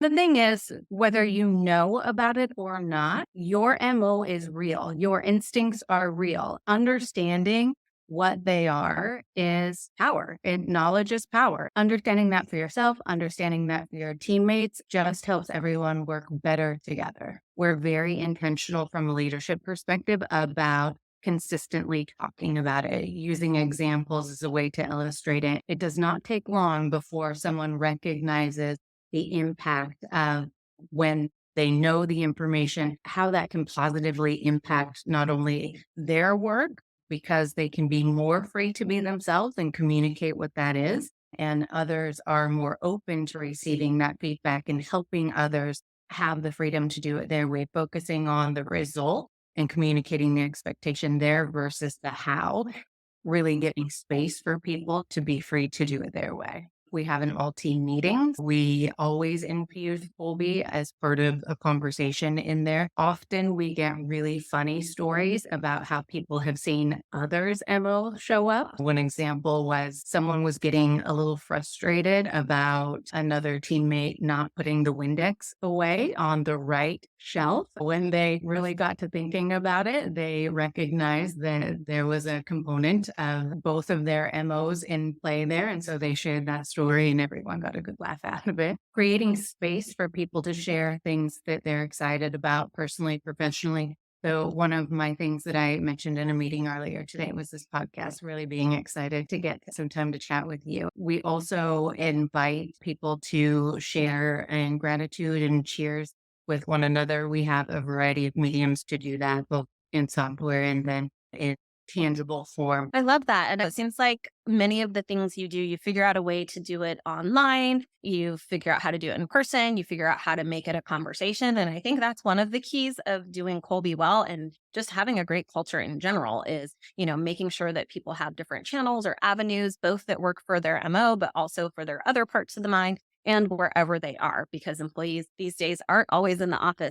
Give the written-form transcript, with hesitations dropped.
The thing is, whether you know about it or not, your MO is real. Your instincts are real. Understanding what they are is power, and knowledge is power. Understanding that for yourself, understanding that for your teammates just helps everyone work better together. We're very intentional from a leadership perspective about consistently talking about it, using examples as a way to illustrate it. It does not take long before someone recognizes the impact of when they know the information, how that can positively impact not only their work, because they can be more free to be themselves and communicate what that is. And others are more open to receiving that feedback and helping others have the freedom to do it their way, focusing on the result and communicating the expectation there versus the how, really giving space for people to be free to do it their way. We have an all team meeting. We always infuse Kolbe as part of a conversation in there. Often we get really funny stories about how people have seen others' MO show up. One example was someone was getting a little frustrated about another teammate not putting the Windex away on the right shelf. When they really got to thinking about it, they recognized that there was a component of both of their MOs in play there. And so they shared that story and everyone got a good laugh out of it. Creating space for people to share things that they're excited about personally, professionally. So one of my things that I mentioned in a meeting earlier today was this podcast, really being excited to get some time to chat with you. We also invite people to share in gratitude and cheers with one another. We have a variety of mediums to do that, both in software and then in tangible form. I love that. And it seems like many of the things you do, you figure out a way to do it online, you figure out how to do it in person, you figure out how to make it a conversation. And I think that's one of the keys of doing Colby well and just having a great culture in general is, making sure that people have different channels or avenues, both that work for their MO, but also for their other parts of the mind and wherever they are, because employees these days aren't always in the office